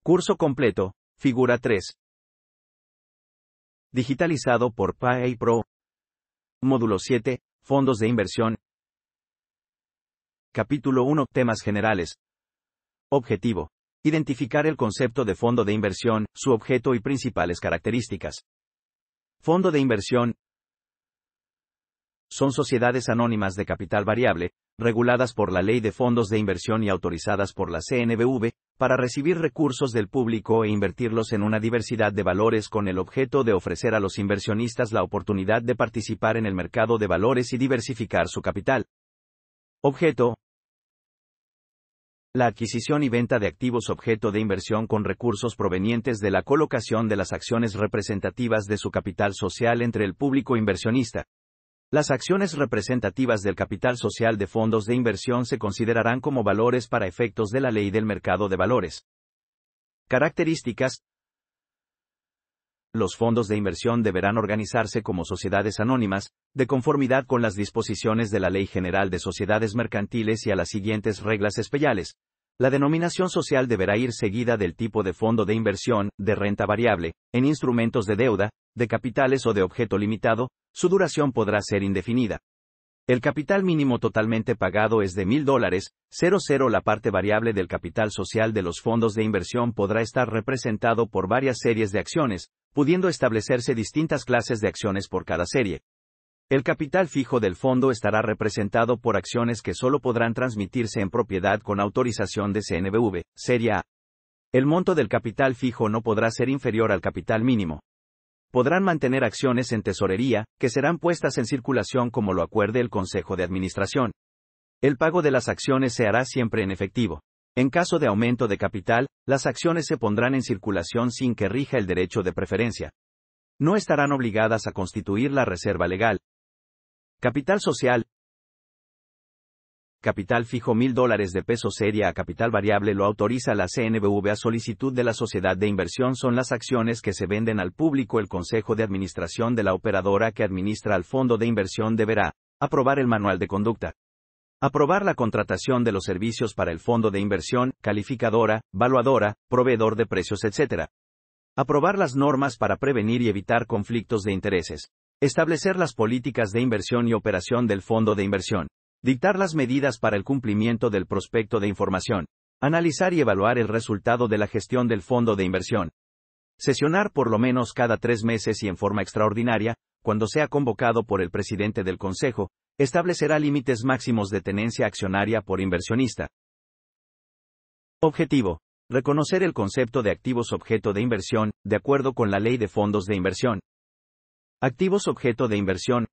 Curso completo, Figura 3. Digitalizado por PAE Pro. Módulo 7, Fondos de inversión. Capítulo 1, Temas generales. Objetivo. Identificar el concepto de fondo de inversión, su objeto y principales características. Fondo de inversión. Son sociedades anónimas de capital variable, reguladas por la Ley de Fondos de Inversión y autorizadas por la CNBV, para recibir recursos del público e invertirlos en una diversidad de valores con el objeto de ofrecer a los inversionistas la oportunidad de participar en el mercado de valores y diversificar su capital. Objeto. La adquisición y venta de activos objeto de inversión con recursos provenientes de la colocación de las acciones representativas de su capital social entre el público inversionista. Las acciones representativas del capital social de fondos de inversión se considerarán como valores para efectos de la ley del mercado de valores. Características. Los fondos de inversión deberán organizarse como sociedades anónimas, de conformidad con las disposiciones de la Ley General de Sociedades Mercantiles y a las siguientes reglas especiales. La denominación social deberá ir seguida del tipo de fondo de inversión, de renta variable, en instrumentos de deuda, de capitales o de objeto limitado. Su duración podrá ser indefinida. El capital mínimo totalmente pagado es de $1,000. La parte variable del capital social de los fondos de inversión podrá estar representado por varias series de acciones, pudiendo establecerse distintas clases de acciones por cada serie. El capital fijo del fondo estará representado por acciones que solo podrán transmitirse en propiedad con autorización de CNBV, Serie A. El monto del capital fijo no podrá ser inferior al capital mínimo. Podrán mantener acciones en tesorería, que serán puestas en circulación como lo acuerde el Consejo de Administración. El pago de las acciones se hará siempre en efectivo. En caso de aumento de capital, las acciones se pondrán en circulación sin que rija el derecho de preferencia. No estarán obligadas a constituir la reserva legal. Capital social. Capital fijo $1,000 de peso serie a capital variable lo autoriza la CNBV a solicitud de la sociedad de inversión son las acciones que se venden al público. El Consejo de Administración de la operadora que administra al fondo de inversión deberá aprobar el manual de conducta, aprobar la contratación de los servicios para el fondo de inversión, calificadora, valuadora, proveedor de precios, etc. Aprobar las normas para prevenir y evitar conflictos de intereses, establecer las políticas de inversión y operación del fondo de inversión, dictar las medidas para el cumplimiento del prospecto de información, analizar y evaluar el resultado de la gestión del fondo de inversión. Sesionar por lo menos cada 3 meses y en forma extraordinaria, cuando sea convocado por el presidente del Consejo, establecerá límites máximos de tenencia accionaria por inversionista. Objetivo. Reconocer el concepto de activos objeto de inversión, de acuerdo con la Ley de Fondos de Inversión. Activos objeto de inversión.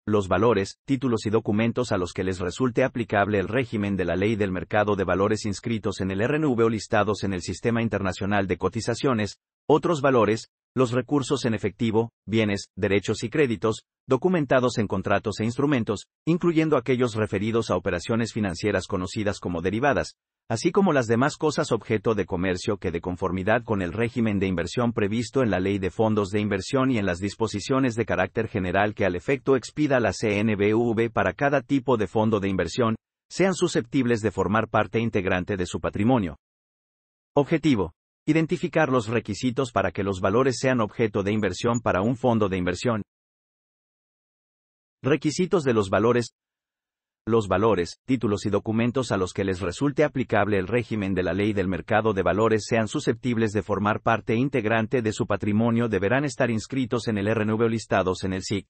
Los valores, títulos y documentos a los que les resulte aplicable el régimen de la Ley del Mercado de Valores inscritos en el RNV o listados en el Sistema Internacional de Cotizaciones. Otros valores, los recursos en efectivo, bienes, derechos y créditos, documentados en contratos e instrumentos, incluyendo aquellos referidos a operaciones financieras conocidas como derivadas, así como las demás cosas objeto de comercio que de conformidad con el régimen de inversión previsto en la Ley de Fondos de Inversión y en las disposiciones de carácter general que al efecto expida la CNBV para cada tipo de fondo de inversión, sean susceptibles de formar parte integrante de su patrimonio. Objetivo. Identificar los requisitos para que los valores sean objeto de inversión para un fondo de inversión. Requisitos de los valores. Los valores, títulos y documentos a los que les resulte aplicable el régimen de la Ley del Mercado de Valores sean susceptibles de formar parte integrante de su patrimonio deberán estar inscritos en el RNV o listados en el SIC.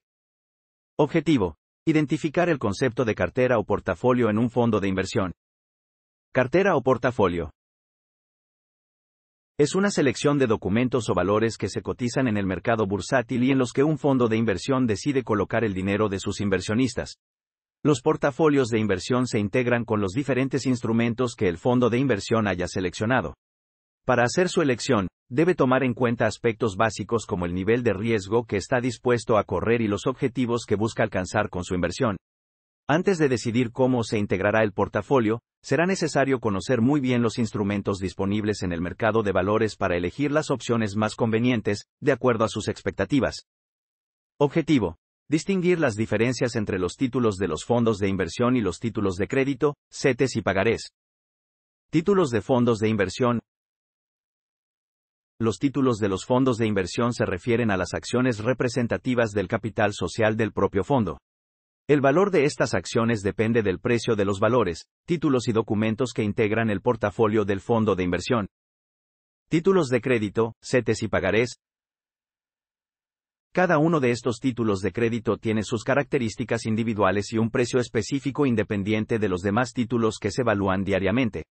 Objetivo. Identificar el concepto de cartera o portafolio en un fondo de inversión. Cartera o portafolio. Es una selección de documentos o valores que se cotizan en el mercado bursátil y en los que un fondo de inversión decide colocar el dinero de sus inversionistas. Los portafolios de inversión se integran con los diferentes instrumentos que el fondo de inversión haya seleccionado. Para hacer su elección, debe tomar en cuenta aspectos básicos como el nivel de riesgo que está dispuesto a correr y los objetivos que busca alcanzar con su inversión. Antes de decidir cómo se integrará el portafolio, será necesario conocer muy bien los instrumentos disponibles en el mercado de valores para elegir las opciones más convenientes, de acuerdo a sus expectativas. Objetivo. Distinguir las diferencias entre los títulos de los fondos de inversión y los títulos de crédito, CETES y pagarés. Títulos de fondos de inversión. Los títulos de los fondos de inversión se refieren a las acciones representativas del capital social del propio fondo. El valor de estas acciones depende del precio de los valores, títulos y documentos que integran el portafolio del fondo de inversión. Títulos de crédito, CETES y pagarés. Cada uno de estos títulos de crédito tiene sus características individuales y un precio específico independiente de los demás títulos que se evalúan diariamente.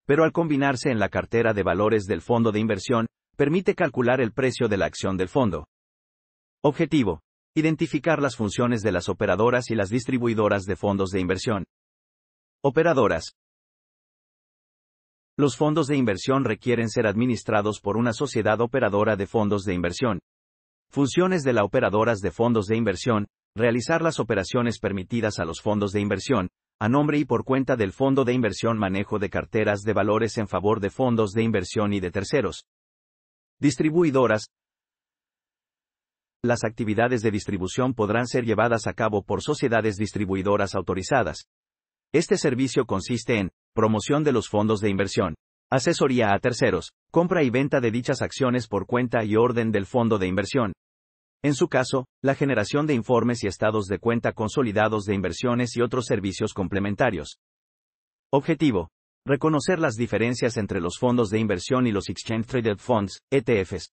Pero al combinarse en la cartera de valores del fondo de inversión, permite calcular el precio de la acción del fondo. Objetivo: identificar las funciones de las operadoras y las distribuidoras de fondos de inversión. Operadoras. Los fondos de inversión requieren ser administrados por una sociedad operadora de fondos de inversión. Funciones de las operadoras de fondos de inversión: realizar las operaciones permitidas a los fondos de inversión, a nombre y por cuenta del fondo de inversión, manejo de carteras de valores en favor de fondos de inversión y de terceros. Distribuidoras. Las actividades de distribución podrán ser llevadas a cabo por sociedades distribuidoras autorizadas. Este servicio consiste en promoción de los fondos de inversión, asesoría a terceros, compra y venta de dichas acciones por cuenta y orden del fondo de inversión. En su caso, la generación de informes y estados de cuenta consolidados de inversiones y otros servicios complementarios. Objetivo: reconocer las diferencias entre los fondos de inversión y los Exchange Traded Funds, ETFs.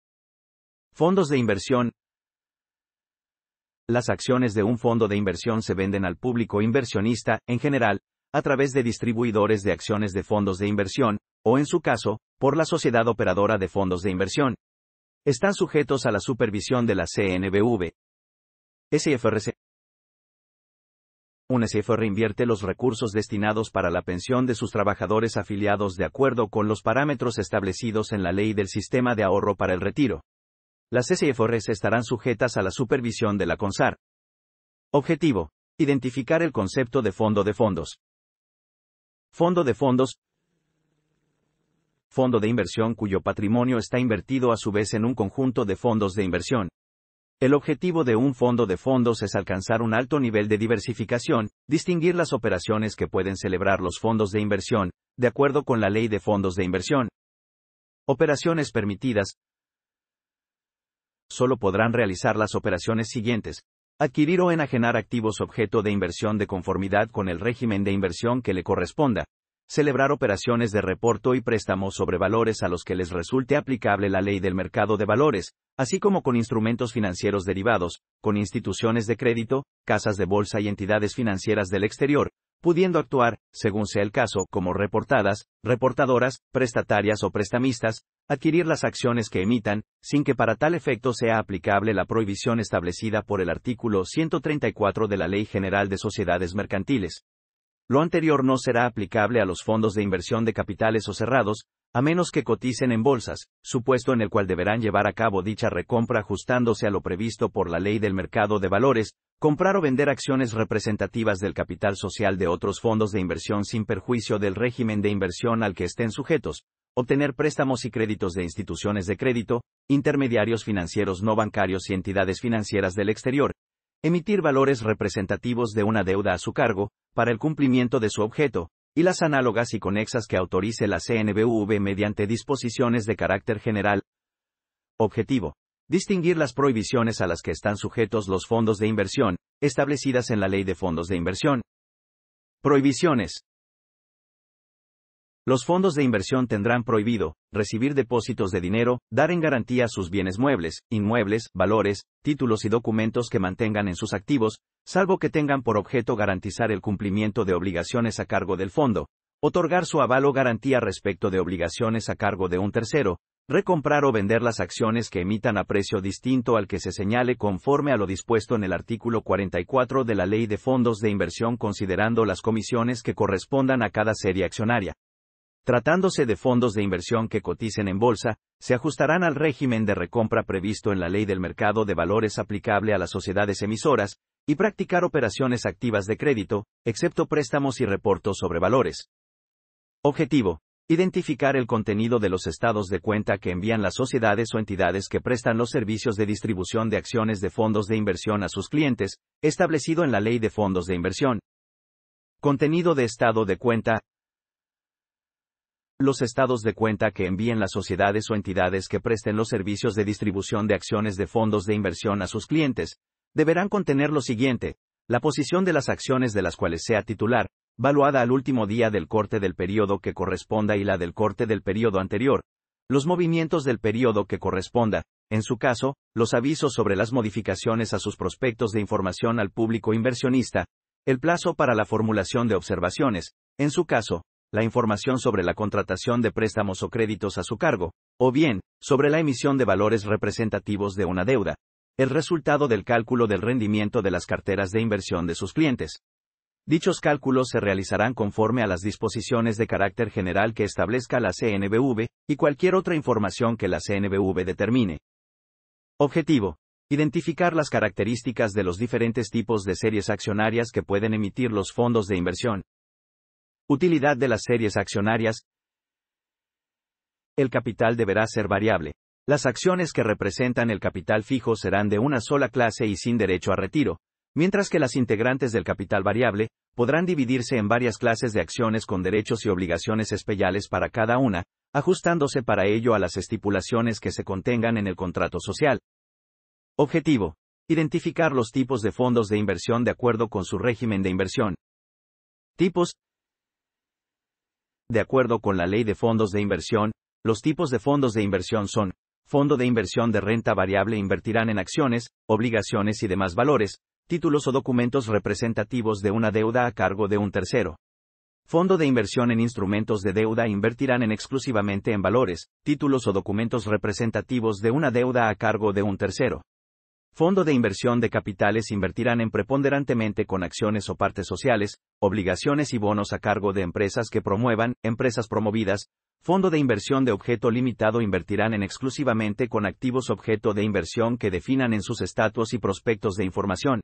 Fondos de inversión. Las acciones de un fondo de inversión se venden al público inversionista, en general, a través de distribuidores de acciones de fondos de inversión, o en su caso, por la sociedad operadora de fondos de inversión. Están sujetos a la supervisión de la CNBV. SFRC. Un SFR invierte los recursos destinados para la pensión de sus trabajadores afiliados de acuerdo con los parámetros establecidos en la Ley del Sistema de Ahorro para el Retiro. Las SFRs estarán sujetas a la supervisión de la CONSAR. Objetivo: identificar el concepto de fondo de fondos. Fondo de fondos. Fondo de inversión cuyo patrimonio está invertido a su vez en un conjunto de fondos de inversión. El objetivo de un fondo de fondos es alcanzar un alto nivel de diversificación, distinguir las operaciones que pueden celebrar los fondos de inversión, de acuerdo con la Ley de Fondos de Inversión. Operaciones permitidas. Solo podrán realizar las operaciones siguientes: adquirir o enajenar activos objeto de inversión de conformidad con el régimen de inversión que le corresponda, celebrar operaciones de reporto y préstamo sobre valores a los que les resulte aplicable la ley del mercado de valores, así como con instrumentos financieros derivados, con instituciones de crédito, casas de bolsa y entidades financieras del exterior, pudiendo actuar, según sea el caso, como reportadas, reportadoras, prestatarias o prestamistas, adquirir las acciones que emitan, sin que para tal efecto sea aplicable la prohibición establecida por el artículo 134 de la Ley General de Sociedades Mercantiles. Lo anterior no será aplicable a los fondos de inversión de capitales o cerrados, a menos que coticen en bolsas, supuesto en el cual deberán llevar a cabo dicha recompra ajustándose a lo previsto por la Ley del Mercado de Valores, comprar o vender acciones representativas del capital social de otros fondos de inversión sin perjuicio del régimen de inversión al que estén sujetos, obtener préstamos y créditos de instituciones de crédito, intermediarios financieros no bancarios y entidades financieras del exterior, emitir valores representativos de una deuda a su cargo, para el cumplimiento de su objeto, y las análogas y conexas que autorice la CNBV mediante disposiciones de carácter general. Objetivo: distinguir las prohibiciones a las que están sujetos los fondos de inversión, establecidas en la Ley de Fondos de Inversión. Prohibiciones. Los fondos de inversión tendrán prohibido recibir depósitos de dinero, dar en garantía sus bienes muebles, inmuebles, valores, títulos y documentos que mantengan en sus activos, salvo que tengan por objeto garantizar el cumplimiento de obligaciones a cargo del fondo, otorgar su aval o garantía respecto de obligaciones a cargo de un tercero, recomprar o vender las acciones que emitan a precio distinto al que se señale conforme a lo dispuesto en el artículo 44 de la Ley de Fondos de Inversión, considerando las comisiones que correspondan a cada serie accionaria. Tratándose de fondos de inversión que coticen en bolsa, se ajustarán al régimen de recompra previsto en la Ley del Mercado de Valores aplicable a las sociedades emisoras, y practicar operaciones activas de crédito, excepto préstamos y reportos sobre valores. Objetivo: identificar el contenido de los estados de cuenta que envían las sociedades o entidades que prestan los servicios de distribución de acciones de fondos de inversión a sus clientes, establecido en la Ley de Fondos de Inversión. Contenido de estado de cuenta. Los estados de cuenta que envíen las sociedades o entidades que presten los servicios de distribución de acciones de fondos de inversión a sus clientes, deberán contener lo siguiente: la posición de las acciones de las cuales sea titular, valuada al último día del corte del periodo que corresponda y la del corte del periodo anterior, los movimientos del periodo que corresponda, en su caso, los avisos sobre las modificaciones a sus prospectos de información al público inversionista, el plazo para la formulación de observaciones, en su caso, la información sobre la contratación de préstamos o créditos a su cargo, o bien, sobre la emisión de valores representativos de una deuda, el resultado del cálculo del rendimiento de las carteras de inversión de sus clientes. Dichos cálculos se realizarán conforme a las disposiciones de carácter general que establezca la CNBV, y cualquier otra información que la CNBV determine. Objetivo: identificar las características de los diferentes tipos de series accionarias que pueden emitir los fondos de inversión. Utilidad de las series accionarias. El capital deberá ser variable. Las acciones que representan el capital fijo serán de una sola clase y sin derecho a retiro, mientras que las integrantes del capital variable podrán dividirse en varias clases de acciones con derechos y obligaciones especiales para cada una, ajustándose para ello a las estipulaciones que se contengan en el contrato social. Objetivo: identificar los tipos de fondos de inversión de acuerdo con su régimen de inversión. Tipos. De acuerdo con la Ley de Fondos de Inversión, los tipos de fondos de inversión son: fondo de inversión de renta variable invertirán en acciones, obligaciones y demás valores, títulos o documentos representativos de una deuda a cargo de un tercero. Fondo de inversión en instrumentos de deuda invertirán exclusivamente en valores, títulos o documentos representativos de una deuda a cargo de un tercero. Fondo de inversión de capitales invertirán preponderantemente con acciones o partes sociales, obligaciones y bonos a cargo de empresas que promuevan, empresas promovidas. Fondo de inversión de objeto limitado invertirán exclusivamente con activos objeto de inversión que definan en sus estatutos y prospectos de información.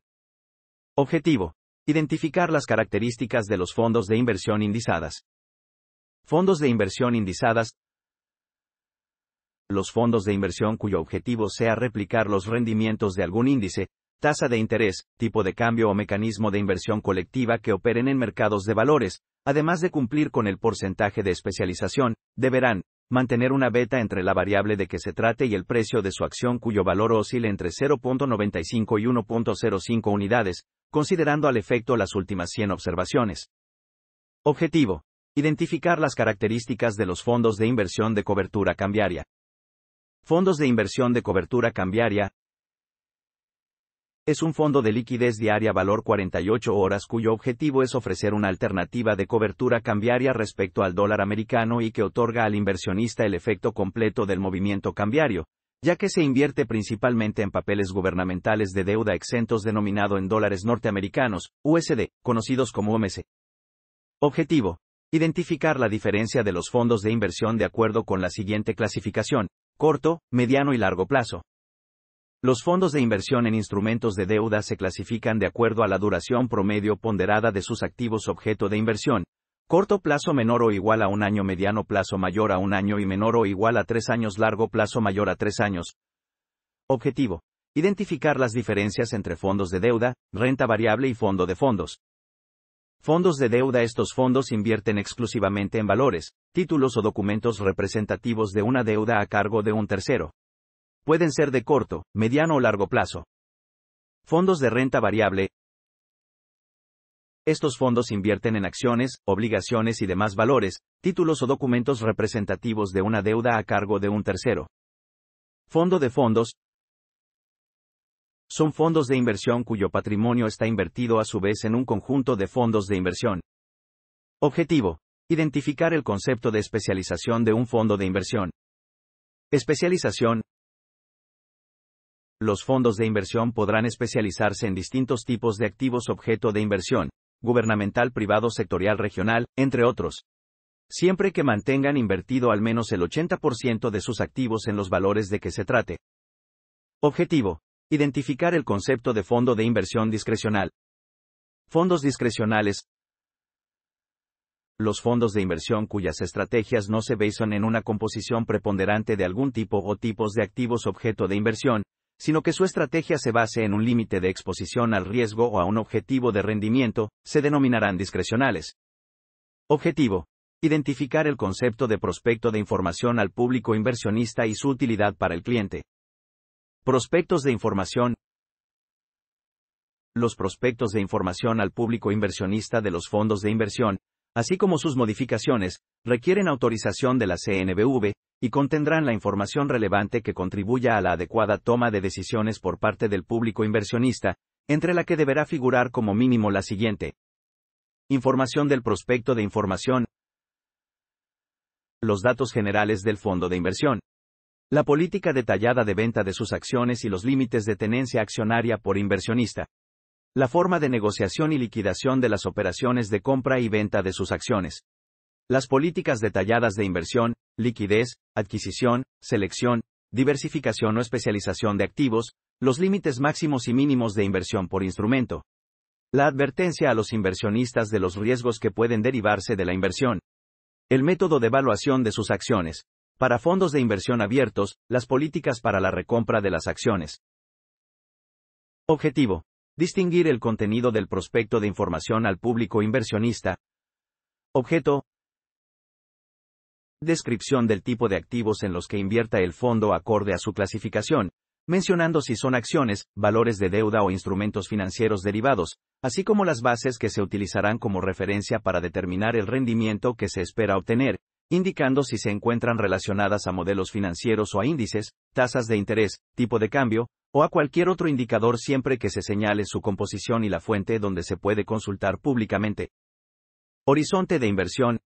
Objetivo: identificar las características de los fondos de inversión indizadas. Fondos de inversión indizadas. Los fondos de inversión cuyo objetivo sea replicar los rendimientos de algún índice, tasa de interés, tipo de cambio o mecanismo de inversión colectiva que operen en mercados de valores, además de cumplir con el porcentaje de especialización, deberán mantener una beta entre la variable de que se trate y el precio de su acción cuyo valor oscile entre 0.95 y 1.05 unidades, considerando al efecto las últimas 100 observaciones. Objetivo: identificar las características de los fondos de inversión de cobertura cambiaria. Fondos de inversión de cobertura cambiaria. Es un fondo de liquidez diaria valor 48 horas cuyo objetivo es ofrecer una alternativa de cobertura cambiaria respecto al dólar americano y que otorga al inversionista el efecto completo del movimiento cambiario, ya que se invierte principalmente en papeles gubernamentales de deuda exentos denominado en dólares norteamericanos, USD, conocidos como OMS. Objetivo: identificar la diferencia de los fondos de inversión de acuerdo con la siguiente clasificación: corto, mediano y largo plazo. Los fondos de inversión en instrumentos de deuda se clasifican de acuerdo a la duración promedio ponderada de sus activos objeto de inversión: corto plazo menor o igual a un año, mediano plazo mayor a un año y menor o igual a 3 años, largo plazo mayor a 3 años. Objetivo: identificar las diferencias entre fondos de deuda, renta variable y fondo de fondos. Fondos de deuda. Estos fondos invierten exclusivamente en valores, títulos o documentos representativos de una deuda a cargo de un tercero. Pueden ser de corto, mediano o largo plazo. Fondos de renta variable. Estos fondos invierten en acciones, obligaciones y demás valores, títulos o documentos representativos de una deuda a cargo de un tercero. Fondo de fondos. Son fondos de inversión cuyo patrimonio está invertido a su vez en un conjunto de fondos de inversión. Objetivo: identificar el concepto de especialización de un fondo de inversión. Especialización. Los fondos de inversión podrán especializarse en distintos tipos de activos objeto de inversión, gubernamental, privado, sectorial, regional, entre otros, siempre que mantengan invertido al menos el 80% de sus activos en los valores de que se trate. Objetivo: identificar el concepto de fondo de inversión discrecional. Fondos discrecionales. Los fondos de inversión cuyas estrategias no se basan en una composición preponderante de algún tipo o tipos de activos objeto de inversión, sino que su estrategia se base en un límite de exposición al riesgo o a un objetivo de rendimiento, se denominarán discrecionales. Objetivo: Identificar el concepto de prospecto de información al público inversionista y su utilidad para el cliente. Prospectos de información. Los prospectos de información al público inversionista de los fondos de inversión, así como sus modificaciones, requieren autorización de la CNBV, y contendrán la información relevante que contribuya a la adecuada toma de decisiones por parte del público inversionista, entre la que deberá figurar como mínimo la siguiente. Información del prospecto de información. Los datos generales del fondo de inversión. La política detallada de venta de sus acciones y los límites de tenencia accionaria por inversionista. La forma de negociación y liquidación de las operaciones de compra y venta de sus acciones. Las políticas detalladas de inversión, liquidez, adquisición, selección, diversificación o especialización de activos, los límites máximos y mínimos de inversión por instrumento. La advertencia a los inversionistas de los riesgos que pueden derivarse de la inversión. El método de evaluación de sus acciones. Para fondos de inversión abiertos, las políticas para la recompra de las acciones. Objetivo. Distinguir el contenido del prospecto de información al público inversionista. Objeto. Descripción del tipo de activos en los que invierta el fondo acorde a su clasificación, mencionando si son acciones, valores de deuda o instrumentos financieros derivados, así como las bases que se utilizarán como referencia para determinar el rendimiento que se espera obtener, indicando si se encuentran relacionadas a modelos financieros o a índices, tasas de interés, tipo de cambio, o a cualquier otro indicador siempre que se señale su composición y la fuente donde se puede consultar públicamente. Horizonte de inversión.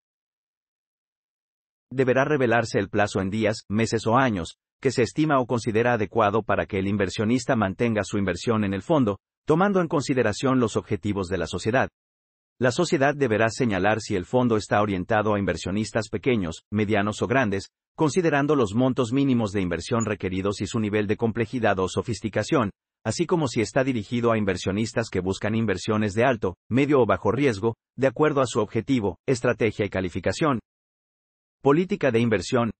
Deberá revelarse el plazo en días, meses o años, que se estima o considera adecuado para que el inversionista mantenga su inversión en el fondo, tomando en consideración los objetivos de la sociedad. La sociedad deberá señalar si el fondo está orientado a inversionistas pequeños, medianos o grandes, considerando los montos mínimos de inversión requeridos y su nivel de complejidad o sofisticación, así como si está dirigido a inversionistas que buscan inversiones de alto, medio o bajo riesgo, de acuerdo a su objetivo, estrategia y calificación. Política de inversión.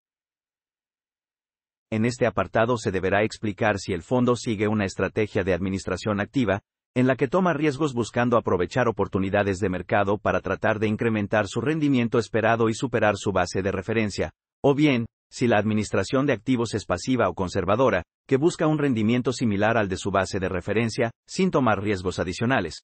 En este apartado se deberá explicar si el fondo sigue una estrategia de administración activa, en la que toma riesgos buscando aprovechar oportunidades de mercado para tratar de incrementar su rendimiento esperado y superar su base de referencia, o bien, si la administración de activos es pasiva o conservadora, que busca un rendimiento similar al de su base de referencia, sin tomar riesgos adicionales.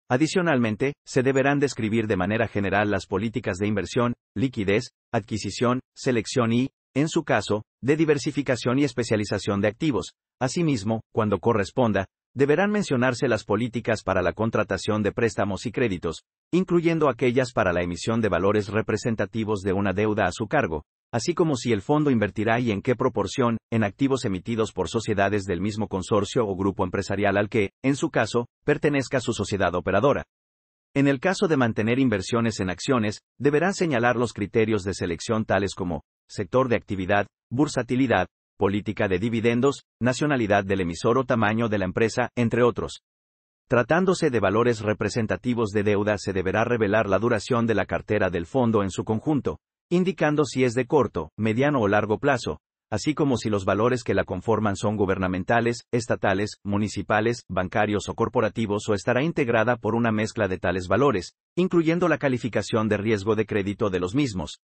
Adicionalmente, se deberán describir de manera general las políticas de inversión, liquidez, adquisición, selección y, en su caso, de diversificación y especialización de activos. Asimismo, cuando corresponda, deberán mencionarse las políticas para la contratación de préstamos y créditos, incluyendo aquellas para la emisión de valores representativos de una deuda a su cargo, así como si el fondo invertirá y en qué proporción, en activos emitidos por sociedades del mismo consorcio o grupo empresarial al que, en su caso, pertenezca su sociedad operadora. En el caso de mantener inversiones en acciones, deberán señalar los criterios de selección tales como sector de actividad, bursatilidad, política de dividendos, nacionalidad del emisor o tamaño de la empresa, entre otros. Tratándose de valores representativos de deuda, se deberá revelar la duración de la cartera del fondo en su conjunto, indicando si es de corto, mediano o largo plazo, así como si los valores que la conforman son gubernamentales, estatales, municipales, bancarios o corporativos, o estará integrada por una mezcla de tales valores, incluyendo la calificación de riesgo de crédito de los mismos.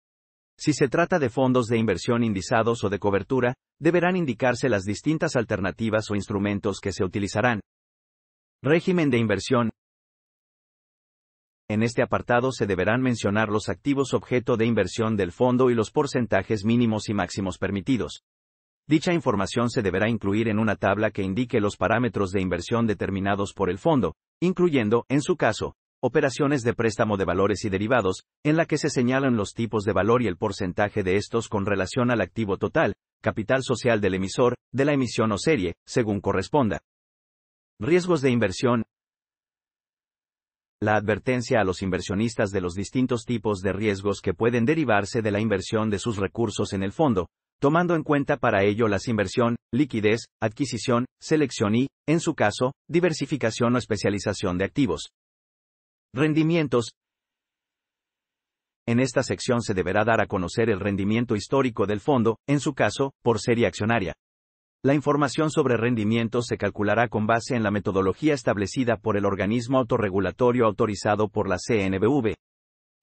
Si se trata de fondos de inversión indizados o de cobertura, deberán indicarse las distintas alternativas o instrumentos que se utilizarán. Régimen de inversión. En este apartado se deberán mencionar los activos objeto de inversión del fondo y los porcentajes mínimos y máximos permitidos. Dicha información se deberá incluir en una tabla que indique los parámetros de inversión determinados por el fondo, incluyendo, en su caso, operaciones de préstamo de valores y derivados, en la que se señalan los tipos de valor y el porcentaje de estos con relación al activo total, capital social del emisor, de la emisión o serie, según corresponda. Riesgos de inversión. La advertencia a los inversionistas de los distintos tipos de riesgos que pueden derivarse de la inversión de sus recursos en el fondo, tomando en cuenta para ello las inversión, liquidez, adquisición, selección y, en su caso, diversificación o especialización de activos. Rendimientos. En esta sección se deberá dar a conocer el rendimiento histórico del fondo, en su caso, por serie accionaria. La información sobre rendimientos se calculará con base en la metodología establecida por el organismo autorregulatorio autorizado por la CNBV.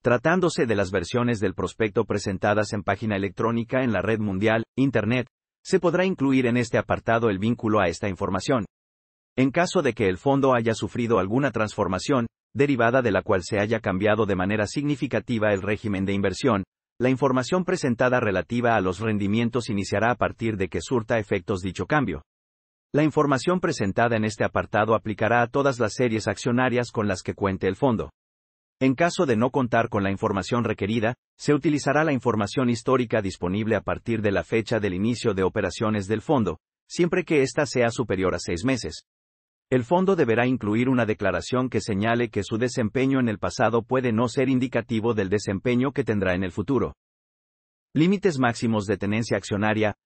Tratándose de las versiones del prospecto presentadas en página electrónica en la red mundial, Internet, se podrá incluir en este apartado el vínculo a esta información. En caso de que el fondo haya sufrido alguna transformación, derivada de la cual se haya cambiado de manera significativa el régimen de inversión, la información presentada relativa a los rendimientos iniciará a partir de que surta efectos dicho cambio. La información presentada en este apartado aplicará a todas las series accionarias con las que cuente el fondo. En caso de no contar con la información requerida, se utilizará la información histórica disponible a partir de la fecha del inicio de operaciones del fondo, siempre que ésta sea superior a 6 meses. El fondo deberá incluir una declaración que señale que su desempeño en el pasado puede no ser indicativo del desempeño que tendrá en el futuro. Límites máximos de tenencia accionaria.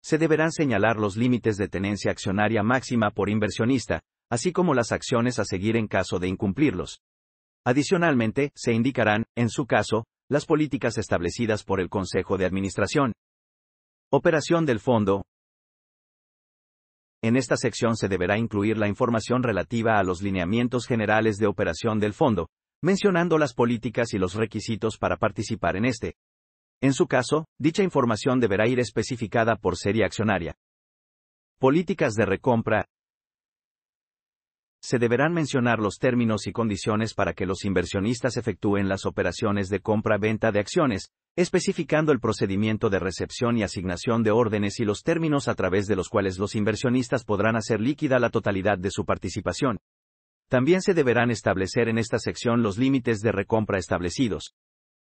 Se deberán señalar los límites de tenencia accionaria máxima por inversionista, así como las acciones a seguir en caso de incumplirlos. Adicionalmente, se indicarán, en su caso, las políticas establecidas por el Consejo de Administración. Operación del fondo. En esta sección se deberá incluir la información relativa a los lineamientos generales de operación del fondo, mencionando las políticas y los requisitos para participar en este. En su caso, dicha información deberá ir especificada por serie accionaria. Políticas de recompra. Se deberán mencionar los términos y condiciones para que los inversionistas efectúen las operaciones de compra-venta de acciones, especificando el procedimiento de recepción y asignación de órdenes y los términos a través de los cuales los inversionistas podrán hacer líquida la totalidad de su participación. También se deberán establecer en esta sección los límites de recompra establecidos.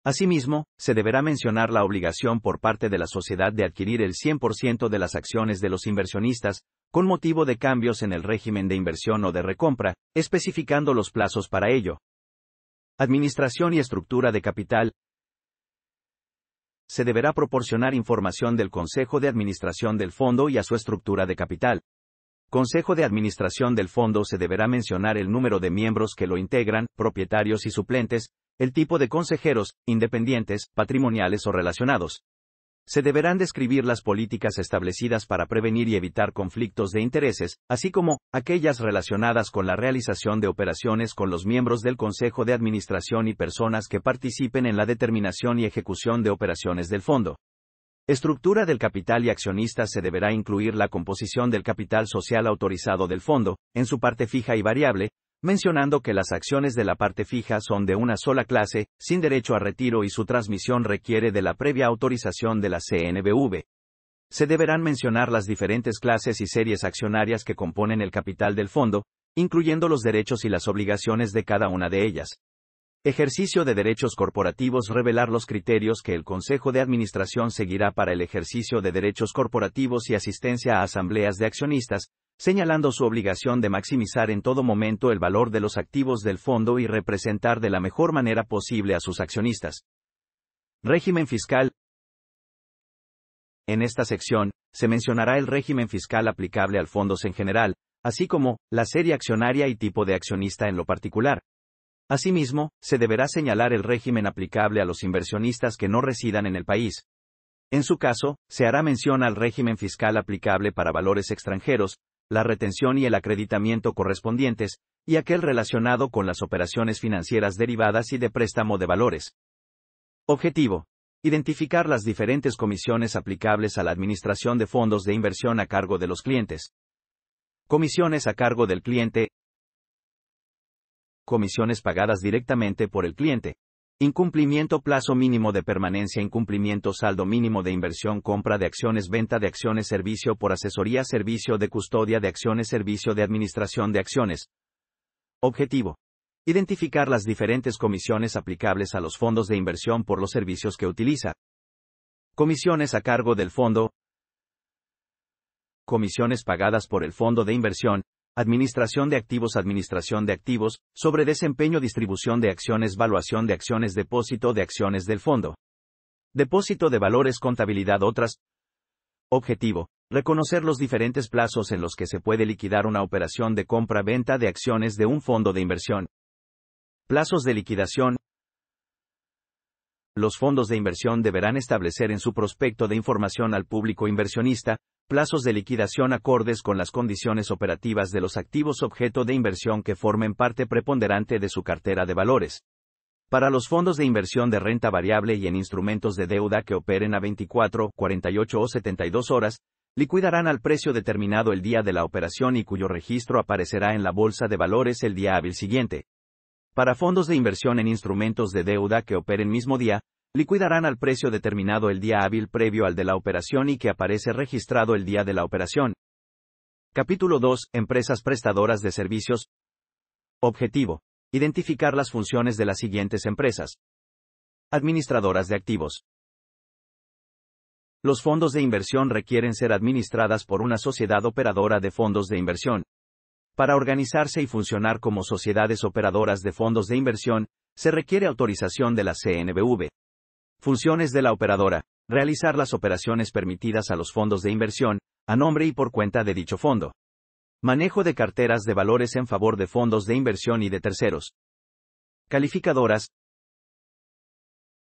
Asimismo, se deberá mencionar la obligación por parte de la sociedad de adquirir el 100% de las acciones de los inversionistas, con motivo de cambios en el régimen de inversión o de recompra, especificando los plazos para ello. Administración y estructura de capital. Se deberá proporcionar información del Consejo de Administración del Fondo y a su estructura de capital. Consejo de Administración del Fondo se deberá mencionar el número de miembros que lo integran, propietarios y suplentes, el tipo de consejeros, independientes, patrimoniales o relacionados. Se deberán describir las políticas establecidas para prevenir y evitar conflictos de intereses, así como aquellas relacionadas con la realización de operaciones con los miembros del Consejo de Administración y personas que participen en la determinación y ejecución de operaciones del fondo. Estructura del capital y accionistas. Se deberá incluir la composición del capital social autorizado del fondo, en su parte fija y variable, mencionando que las acciones de la parte fija son de una sola clase, sin derecho a retiro y su transmisión requiere de la previa autorización de la CNBV. Se deberán mencionar las diferentes clases y series accionarias que componen el capital del fondo, incluyendo los derechos y las obligaciones de cada una de ellas. Ejercicio de derechos corporativos. Revelar los criterios que el Consejo de Administración seguirá para el ejercicio de derechos corporativos y asistencia a asambleas de accionistas, señalando su obligación de maximizar en todo momento el valor de los activos del fondo y representar de la mejor manera posible a sus accionistas. Régimen fiscal. En esta sección, se mencionará el régimen fiscal aplicable al fondo en general, así como la serie accionaria y tipo de accionista en lo particular. Asimismo, se deberá señalar el régimen aplicable a los inversionistas que no residan en el país. En su caso, se hará mención al régimen fiscal aplicable para valores extranjeros, la retención y el acreditamiento correspondientes, y aquel relacionado con las operaciones financieras derivadas y de préstamo de valores. Objetivo: identificar las diferentes comisiones aplicables a la administración de fondos de inversión a cargo de los clientes. Comisiones a cargo del cliente. Comisiones pagadas directamente por el cliente. Incumplimiento plazo mínimo de permanencia. Incumplimiento saldo mínimo de inversión. Compra de acciones. Venta de acciones. Servicio por asesoría. Servicio de custodia de acciones. Servicio de administración de acciones. Objetivo: identificar las diferentes comisiones aplicables a los fondos de inversión por los servicios que utiliza. Comisiones a cargo del fondo. Comisiones pagadas por el fondo de inversión. Administración de activos, sobre desempeño, distribución de acciones, valuación de acciones, depósito de acciones del fondo. Depósito de valores, contabilidad, otras. Objetivo: reconocer los diferentes plazos en los que se puede liquidar una operación de compra-venta de acciones de un fondo de inversión. Plazos de liquidación. Los fondos de inversión deberán establecer en su prospecto de información al público inversionista plazos de liquidación acordes con las condiciones operativas de los activos objeto de inversión que formen parte preponderante de su cartera de valores. Para los fondos de inversión de renta variable y en instrumentos de deuda que operen a 24, 48 o 72 horas, liquidarán al precio determinado el día de la operación y cuyo registro aparecerá en la bolsa de valores el día hábil siguiente. Para fondos de inversión en instrumentos de deuda que operen mismo día, liquidarán al precio determinado el día hábil previo al de la operación y que aparece registrado el día de la operación. Capítulo 2. Empresas prestadoras de servicios. Objetivo: identificar las funciones de las siguientes empresas. Administradoras de activos. Los fondos de inversión requieren ser administradas por una sociedad operadora de fondos de inversión. Para organizarse y funcionar como sociedades operadoras de fondos de inversión, se requiere autorización de la CNBV. Funciones de la operadora: realizar las operaciones permitidas a los fondos de inversión, a nombre y por cuenta de dicho fondo. Manejo de carteras de valores en favor de fondos de inversión y de terceros. Calificadoras.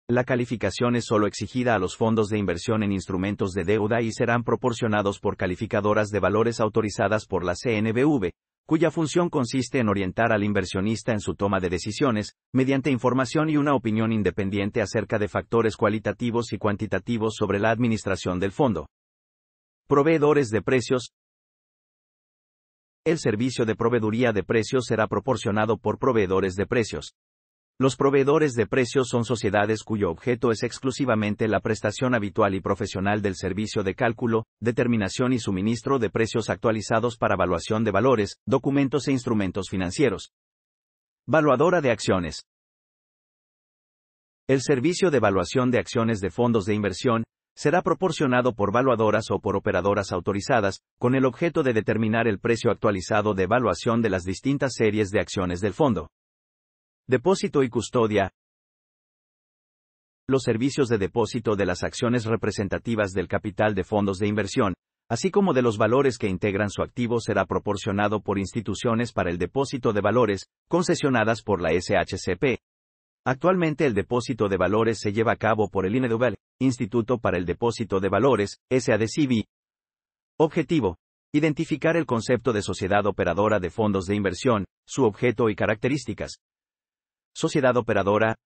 La calificación es solo exigida a los fondos de inversión en instrumentos de deuda y serán proporcionados por calificadoras de valores autorizadas por la CNBV, cuya función consiste en orientar al inversionista en su toma de decisiones, mediante información y una opinión independiente acerca de factores cualitativos y cuantitativos sobre la administración del fondo. Proveedores de precios. El servicio de proveeduría de precios será proporcionado por proveedores de precios. Los proveedores de precios son sociedades cuyo objeto es exclusivamente la prestación habitual y profesional del servicio de cálculo, determinación y suministro de precios actualizados para evaluación de valores, documentos e instrumentos financieros. Valuadora de acciones. El servicio de evaluación de acciones de fondos de inversión será proporcionado por valuadoras o por operadoras autorizadas, con el objeto de determinar el precio actualizado de evaluación de las distintas series de acciones del fondo. Depósito y custodia. Los servicios de depósito de las acciones representativas del capital de fondos de inversión, así como de los valores que integran su activo, será proporcionado por instituciones para el depósito de valores, concesionadas por la SHCP. Actualmente el depósito de valores se lleva a cabo por el INEDUVAL, Instituto para el Depósito de Valores, SADCB. Objetivo: identificar el concepto de sociedad operadora de fondos de inversión, su objeto y características. Sociedad operadora.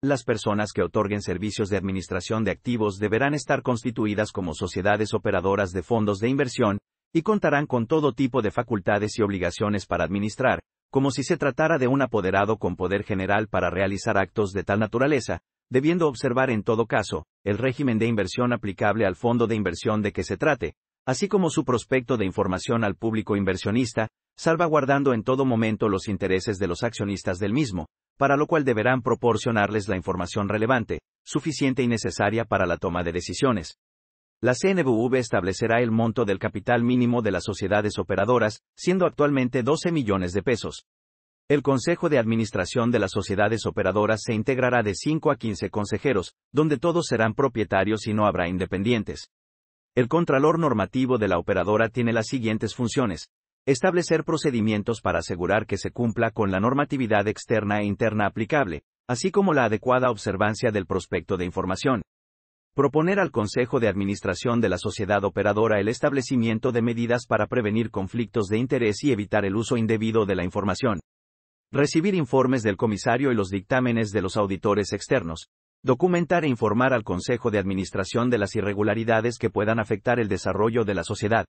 Las personas que otorguen servicios de administración de activos deberán estar constituidas como sociedades operadoras de fondos de inversión, y contarán con todo tipo de facultades y obligaciones para administrar, como si se tratara de un apoderado con poder general para realizar actos de tal naturaleza, debiendo observar en todo caso, el régimen de inversión aplicable al fondo de inversión de que se trate, así como su prospecto de información al público inversionista, salvaguardando en todo momento los intereses de los accionistas del mismo, para lo cual deberán proporcionarles la información relevante, suficiente y necesaria para la toma de decisiones. La CNBV establecerá el monto del capital mínimo de las sociedades operadoras, siendo actualmente 12 millones de pesos. El Consejo de Administración de las sociedades operadoras se integrará de 5 a 15 consejeros, donde todos serán propietarios y no habrá independientes. El Contralor Normativo de la operadora tiene las siguientes funciones: establecer procedimientos para asegurar que se cumpla con la normatividad externa e interna aplicable, así como la adecuada observancia del prospecto de información. Proponer al Consejo de Administración de la sociedad operadora el establecimiento de medidas para prevenir conflictos de interés y evitar el uso indebido de la información. Recibir informes del comisario y los dictámenes de los auditores externos. Documentar e informar al Consejo de Administración de las irregularidades que puedan afectar el desarrollo de la sociedad.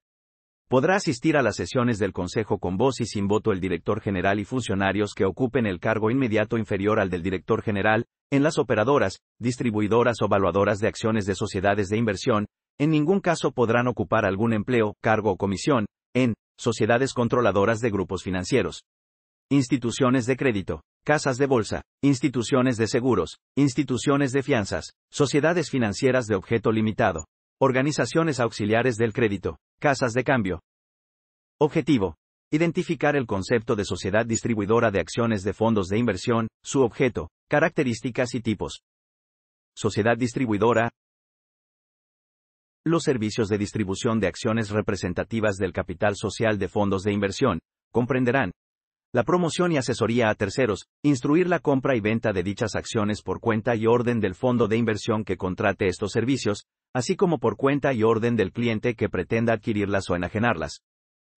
Podrá asistir a las sesiones del Consejo con voz y sin voto el director general y funcionarios que ocupen el cargo inmediato inferior al del director general, en las operadoras, distribuidoras o valuadoras de acciones de sociedades de inversión. En ningún caso podrán ocupar algún empleo, cargo o comisión, en sociedades controladoras de grupos financieros. Instituciones de crédito, casas de bolsa, instituciones de seguros, instituciones de fianzas, sociedades financieras de objeto limitado, organizaciones auxiliares del crédito, casas de cambio. Objetivo: identificar el concepto de sociedad distribuidora de acciones de fondos de inversión, su objeto, características y tipos. Sociedad distribuidora. Los servicios de distribución de acciones representativas del capital social de fondos de inversión comprenderán la promoción y asesoría a terceros, instruir la compra y venta de dichas acciones por cuenta y orden del fondo de inversión que contrate estos servicios, así como por cuenta y orden del cliente que pretenda adquirirlas o enajenarlas.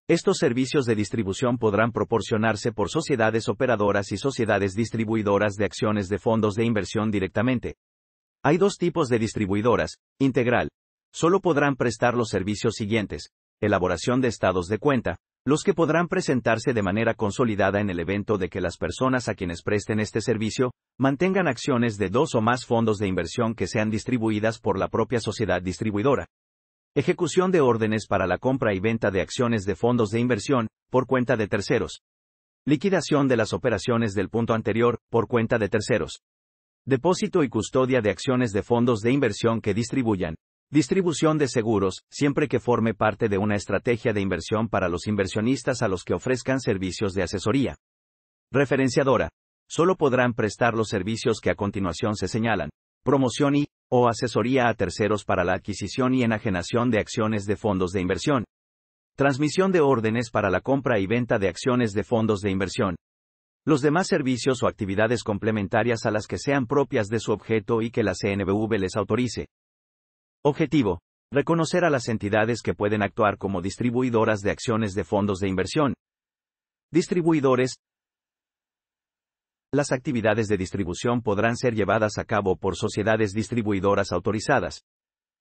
Estos servicios de distribución podrán proporcionarse por sociedades operadoras y sociedades distribuidoras de acciones de fondos de inversión directamente. Hay dos tipos de distribuidoras: integral. Solo podrán prestar los servicios siguientes: elaboración de estados de cuenta, los que podrán presentarse de manera consolidada en el evento de que las personas a quienes presten este servicio mantengan acciones de dos o más fondos de inversión que sean distribuidas por la propia sociedad distribuidora. Ejecución de órdenes para la compra y venta de acciones de fondos de inversión, por cuenta de terceros. Liquidación de las operaciones del punto anterior, por cuenta de terceros. Depósito y custodia de acciones de fondos de inversión que distribuyan. Distribución de seguros, siempre que forme parte de una estrategia de inversión para los inversionistas a los que ofrezcan servicios de asesoría. Referenciadora. Solo podrán prestar los servicios que a continuación se señalan: promoción o asesoría a terceros para la adquisición y enajenación de acciones de fondos de inversión. Transmisión de órdenes para la compra y venta de acciones de fondos de inversión. Los demás servicios o actividades complementarias a las que sean propias de su objeto y que la CNBV les autorice. Objetivo: reconocer a las entidades que pueden actuar como distribuidoras de acciones de fondos de inversión. Distribuidores. Las actividades de distribución podrán ser llevadas a cabo por sociedades distribuidoras autorizadas.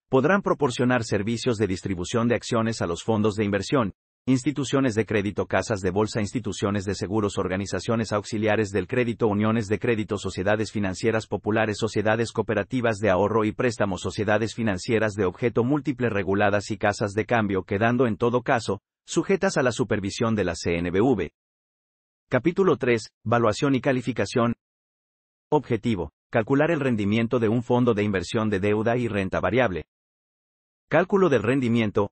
Podrán proporcionar servicios de distribución de acciones a los fondos de inversión, instituciones de crédito, casas de bolsa, instituciones de seguros, organizaciones auxiliares del crédito, uniones de crédito, sociedades financieras populares, sociedades cooperativas de ahorro y préstamo, sociedades financieras de objeto múltiple reguladas y casas de cambio, quedando en todo caso sujetas a la supervisión de la CNBV. Capítulo 3. Valuación y calificación. Objetivo: calcular el rendimiento de un fondo de inversión de deuda y renta variable. Cálculo del rendimiento.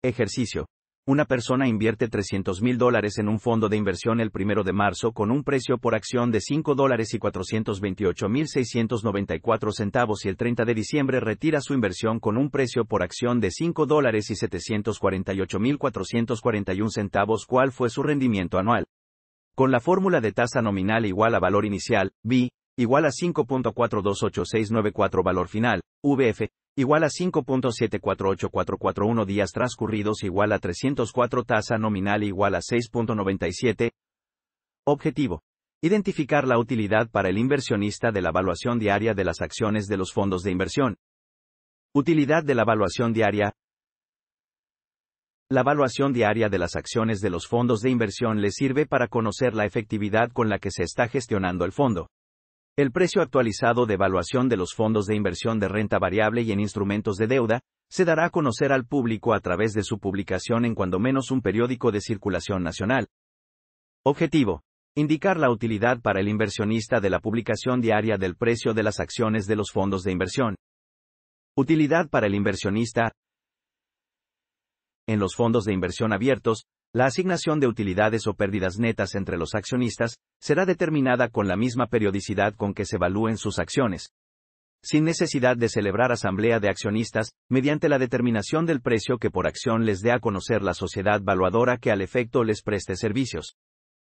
Ejercicio: una persona invierte $300,000 en un fondo de inversión el 1 de marzo con un precio por acción de $5 y 428,694 centavos, y el 30 de diciembre retira su inversión con un precio por acción de $5 y 748,441 centavos. ¿Cuál fue su rendimiento anual? Con la fórmula de tasa nominal igual a valor inicial, B, igual a 5.428694, valor final, VF, igual a 5.748441, días transcurridos igual a 304, tasa nominal igual a 6.97. Objetivo: identificar la utilidad para el inversionista de la evaluación diaria de las acciones de los fondos de inversión. Utilidad de la evaluación diaria. La evaluación diaria de las acciones de los fondos de inversión le sirve para conocer la efectividad con la que se está gestionando el fondo. El precio actualizado de evaluación de los fondos de inversión de renta variable y en instrumentos de deuda se dará a conocer al público a través de su publicación en cuando menos un periódico de circulación nacional. Objetivo: indicar la utilidad para el inversionista de la publicación diaria del precio de las acciones de los fondos de inversión. Utilidad para el inversionista. En los fondos de inversión abiertos, la asignación de utilidades o pérdidas netas entre los accionistas será determinada con la misma periodicidad con que se evalúen sus acciones, sin necesidad de celebrar asamblea de accionistas, mediante la determinación del precio que por acción les dé a conocer la sociedad valuadora que al efecto les preste servicios.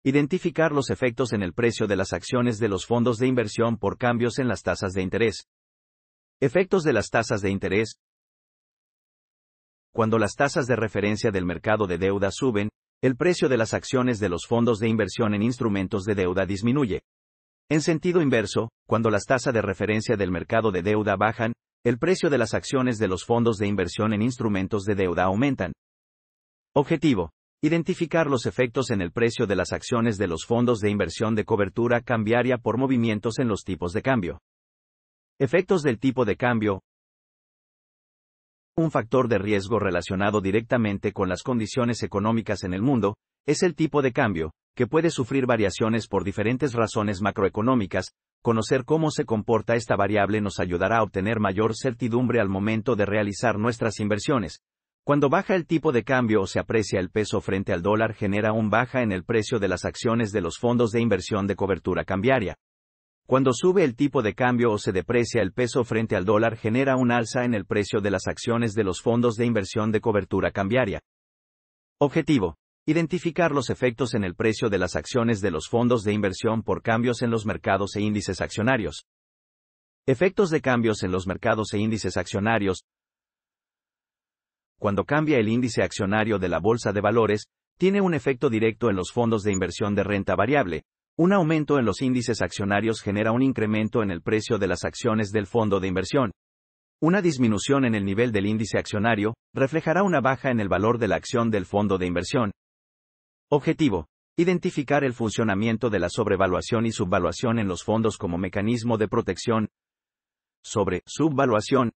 Identificar los efectos en el precio de las acciones de los fondos de inversión por cambios en las tasas de interés. Efectos de las tasas de interés. Cuando las tasas de referencia del mercado de deuda suben, el precio de las acciones de los fondos de inversión en instrumentos de deuda disminuye. En sentido inverso, cuando las tasas de referencia del mercado de deuda bajan, el precio de las acciones de los fondos de inversión en instrumentos de deuda aumentan. Objetivo: identificar los efectos en el precio de las acciones de los fondos de inversión de cobertura cambiaria por movimientos en los tipos de cambio. Efectos del tipo de cambio. Un factor de riesgo relacionado directamente con las condiciones económicas en el mundo es el tipo de cambio, que puede sufrir variaciones por diferentes razones macroeconómicas. Conocer cómo se comporta esta variable nos ayudará a obtener mayor certidumbre al momento de realizar nuestras inversiones. Cuando baja el tipo de cambio o se aprecia el peso frente al dólar, genera un baja en el precio de las acciones de los fondos de inversión de cobertura cambiaria. Cuando sube el tipo de cambio o se deprecia el peso frente al dólar, genera un alza en el precio de las acciones de los fondos de inversión de cobertura cambiaria. Objetivo: identificar los efectos en el precio de las acciones de los fondos de inversión por cambios en los mercados e índices accionarios. Efectos de cambios en los mercados e índices accionarios. cuando cambia el índice accionario de la bolsa de valores, tiene un efecto directo en los fondos de inversión de renta variable. Un aumento en los índices accionarios genera un incremento en el precio de las acciones del fondo de inversión. Una disminución en el nivel del índice accionario reflejará una baja en el valor de la acción del fondo de inversión. Objetivo: identificar el funcionamiento de la sobrevaluación y subvaluación en los fondos como mecanismo de protección. Subvaluación.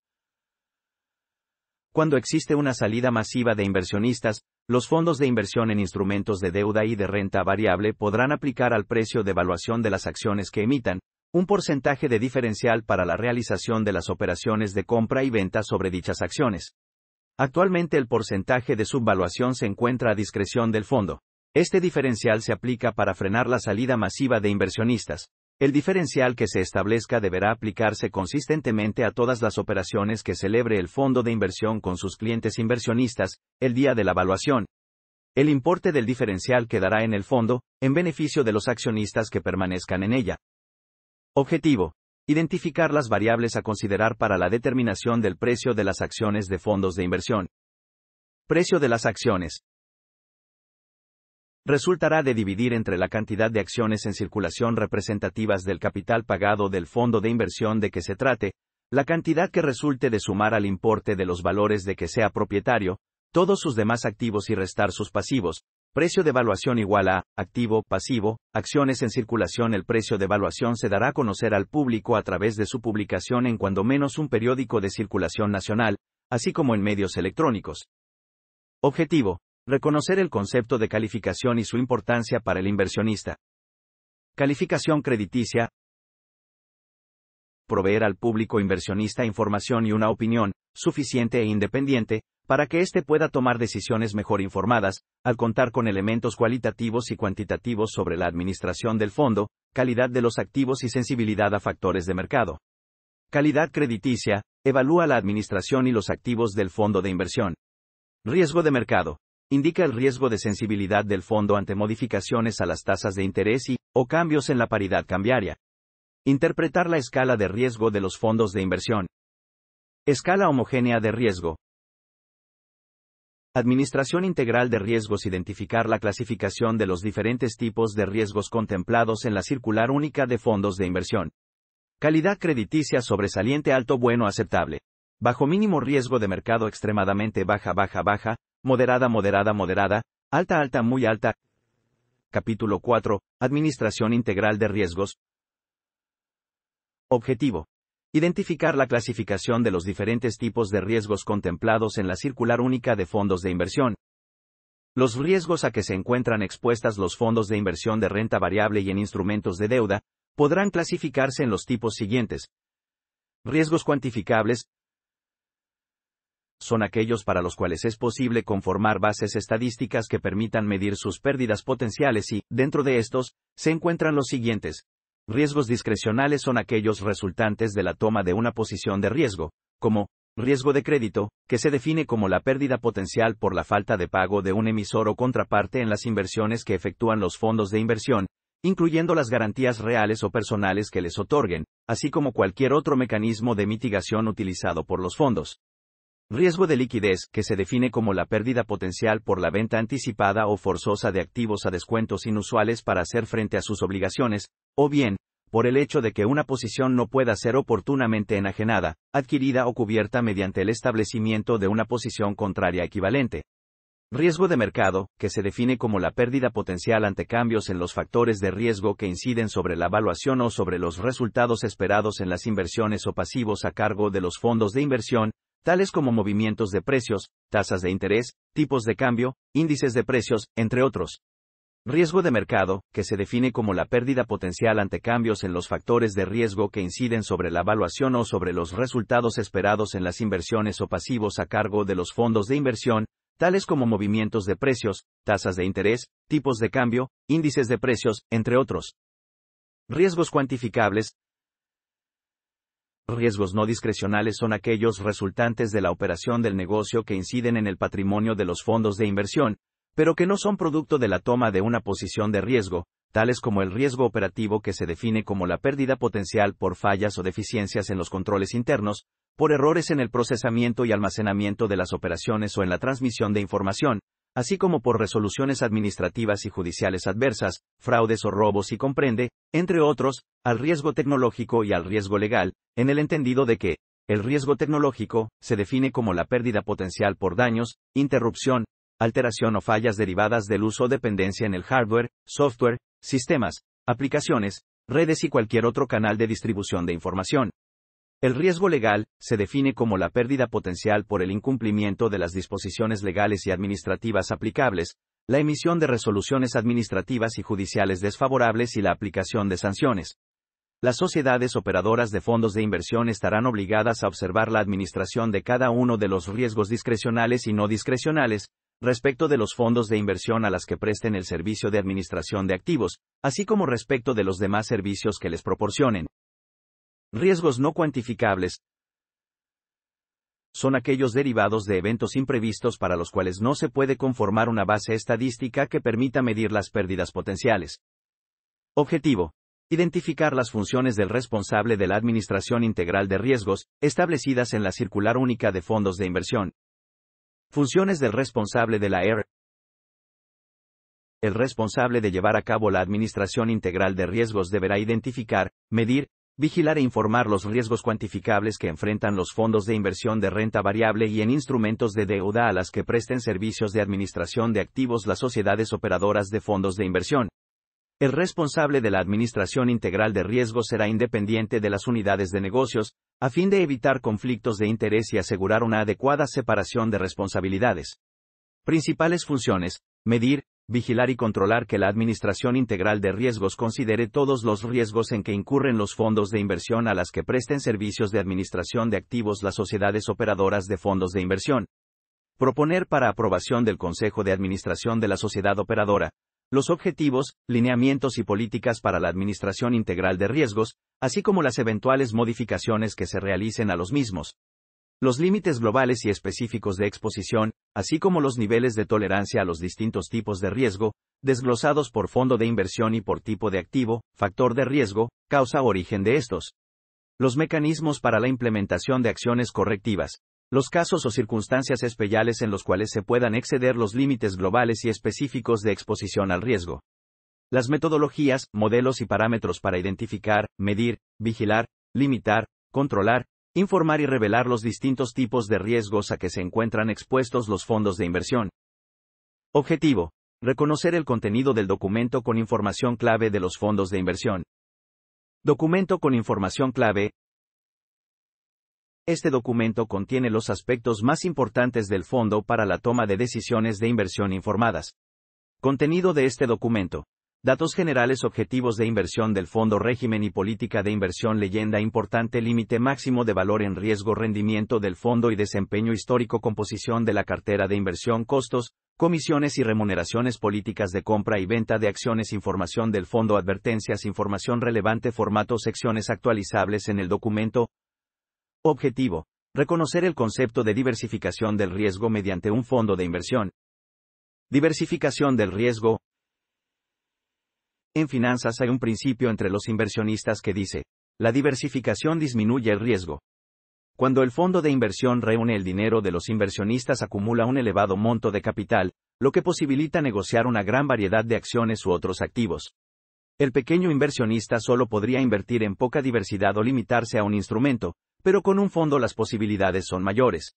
Cuando existe una salida masiva de inversionistas, los fondos de inversión en instrumentos de deuda y de renta variable podrán aplicar al precio de evaluación de las acciones que emitan un porcentaje de diferencial para la realización de las operaciones de compra y venta sobre dichas acciones. Actualmente el porcentaje de subvaluación se encuentra a discreción del fondo. Este diferencial se aplica para frenar la salida masiva de inversionistas. El diferencial que se establezca deberá aplicarse consistentemente a todas las operaciones que celebre el fondo de inversión con sus clientes inversionistas, el día de la evaluación. El importe del diferencial quedará en el fondo, en beneficio de los accionistas que permanezcan en ella. Objetivo: identificar las variables a considerar para la determinación del precio de las acciones de fondos de inversión. Precio de las acciones. Resultará de dividir entre la cantidad de acciones en circulación representativas del capital pagado del fondo de inversión de que se trate, la cantidad que resulte de sumar al importe de los valores de que sea propietario, todos sus demás activos y restar sus pasivos. Precio de evaluación igual a activo, pasivo, acciones en circulación. El precio de evaluación se dará a conocer al público a través de su publicación en cuando menos un periódico de circulación nacional, así como en medios electrónicos. Objetivo: reconocer el concepto de calificación y su importancia para el inversionista. Calificación crediticia. Proveer al público inversionista información y una opinión suficiente e independiente para que éste pueda tomar decisiones mejor informadas, al contar con elementos cualitativos y cuantitativos sobre la administración del fondo, calidad de los activos y sensibilidad a factores de mercado. Calidad crediticia: evalúa la administración y los activos del fondo de inversión. Riesgo de mercado: indica el riesgo de sensibilidad del fondo ante modificaciones a las tasas de interés o cambios en la paridad cambiaria. Interpretar la escala de riesgo de los fondos de inversión. Escala homogénea de riesgo. Administración integral de riesgos. Identificar la clasificación de los diferentes tipos de riesgos contemplados en la circular única de fondos de inversión. Calidad crediticia: sobresaliente, alto, bueno, aceptable. Bajo, mínimo riesgo de mercado, extremadamente baja, baja, baja, moderada, moderada, moderada, alta, alta, muy alta. Capítulo 4. Administración integral de riesgos. Objetivo: identificar la clasificación de los diferentes tipos de riesgos contemplados en la circular única de fondos de inversión. Los riesgos a que se encuentran expuestas los fondos de inversión de renta variable y en instrumentos de deuda podrán clasificarse en los tipos siguientes. Riesgos cuantificables. Son aquellos para los cuales es posible conformar bases estadísticas que permitan medir sus pérdidas potenciales y, dentro de estos, se encuentran los siguientes. Riesgos discrecionales son aquellos resultantes de la toma de una posición de riesgo, como riesgo de crédito, que se define como la pérdida potencial por la falta de pago de un emisor o contraparte en las inversiones que efectúan los fondos de inversión, incluyendo las garantías reales o personales que les otorguen, así como cualquier otro mecanismo de mitigación utilizado por los fondos. Riesgo de liquidez, que se define como la pérdida potencial por la venta anticipada o forzosa de activos a descuentos inusuales para hacer frente a sus obligaciones, o bien, por el hecho de que una posición no pueda ser oportunamente enajenada, adquirida o cubierta mediante el establecimiento de una posición contraria equivalente. Riesgo de mercado, que se define como la pérdida potencial ante cambios en los factores de riesgo que inciden sobre la evaluación o sobre los resultados esperados en las inversiones o pasivos a cargo de los fondos de inversión, tales como movimientos de precios, tasas de interés, tipos de cambio, índices de precios, entre otros. Riesgo de mercado, que se define como la pérdida potencial ante cambios en los factores de riesgo que inciden sobre la evaluación o sobre los resultados esperados en las inversiones o pasivos a cargo de los fondos de inversión, tales como movimientos de precios, tasas de interés, tipos de cambio, índices de precios, entre otros. Riesgos cuantificables. Riesgos no discrecionales son aquellos resultantes de la operación del negocio que inciden en el patrimonio de los fondos de inversión, pero que no son producto de la toma de una posición de riesgo, tales como el riesgo operativo, que se define como la pérdida potencial por fallas o deficiencias en los controles internos, por errores en el procesamiento y almacenamiento de las operaciones o en la transmisión de información, así como por resoluciones administrativas y judiciales adversas, fraudes o robos y comprende, entre otros, al riesgo tecnológico y al riesgo legal, en el entendido de que, el riesgo tecnológico, se define como la pérdida potencial por daños, interrupción, alteración o fallas derivadas del uso o dependencia en el hardware, software, sistemas, aplicaciones, redes y cualquier otro canal de distribución de información. El riesgo legal, se define como la pérdida potencial por el incumplimiento de las disposiciones legales y administrativas aplicables, la emisión de resoluciones administrativas y judiciales desfavorables y la aplicación de sanciones. Las sociedades operadoras de fondos de inversión estarán obligadas a observar la administración de cada uno de los riesgos discrecionales y no discrecionales, respecto de los fondos de inversión a las que presten el servicio de administración de activos, así como respecto de los demás servicios que les proporcionen. Riesgos no cuantificables son aquellos derivados de eventos imprevistos para los cuales no se puede conformar una base estadística que permita medir las pérdidas potenciales. Objetivo: identificar las funciones del responsable de la administración integral de riesgos, establecidas en la Circular Única de Fondos de Inversión. Funciones del responsable de la ER. El responsable de llevar a cabo la administración integral de riesgos deberá identificar, medir, vigilar e informar los riesgos cuantificables que enfrentan los fondos de inversión de renta variable y en instrumentos de deuda a las que presten servicios de administración de activos las sociedades operadoras de fondos de inversión. El responsable de la administración integral de riesgos será independiente de las unidades de negocios, a fin de evitar conflictos de interés y asegurar una adecuada separación de responsabilidades. Principales funciones: medir, vigilar y controlar que la administración integral de riesgos considere todos los riesgos en que incurren los fondos de inversión a las que presten servicios de administración de activos las sociedades operadoras de fondos de inversión. Proponer para aprobación del Consejo de Administración de la sociedad operadora los objetivos, lineamientos y políticas para la administración integral de riesgos, así como las eventuales modificaciones que se realicen a los mismos. Los límites globales y específicos de exposición, así como los niveles de tolerancia a los distintos tipos de riesgo, desglosados por fondo de inversión y por tipo de activo, factor de riesgo, causa o origen de estos. Los mecanismos para la implementación de acciones correctivas. Los casos o circunstancias especiales en los cuales se puedan exceder los límites globales y específicos de exposición al riesgo. Las metodologías, modelos y parámetros para identificar, medir, vigilar, limitar, controlar, informar y revelar los distintos tipos de riesgos a que se encuentran expuestos los fondos de inversión. Objetivo: reconocer el contenido del documento con información clave de los fondos de inversión. Documento con información clave. Este documento contiene los aspectos más importantes del fondo para la toma de decisiones de inversión informadas. Contenido de este documento: datos generales, objetivos de inversión del fondo, régimen y política de inversión, leyenda importante, límite máximo de valor en riesgo, rendimiento del fondo y desempeño histórico, composición de la cartera de inversión, costos, comisiones y remuneraciones, políticas de compra y venta de acciones, información del fondo, advertencias, información relevante, formato, secciones actualizables en el documento. Objetivo: reconocer el concepto de diversificación del riesgo mediante un fondo de inversión. Diversificación del riesgo. En finanzas hay un principio entre los inversionistas que dice: la diversificación disminuye el riesgo. Cuando el fondo de inversión reúne el dinero de los inversionistas, acumula un elevado monto de capital, lo que posibilita negociar una gran variedad de acciones u otros activos. El pequeño inversionista solo podría invertir en poca diversidad o limitarse a un instrumento, pero con un fondo las posibilidades son mayores.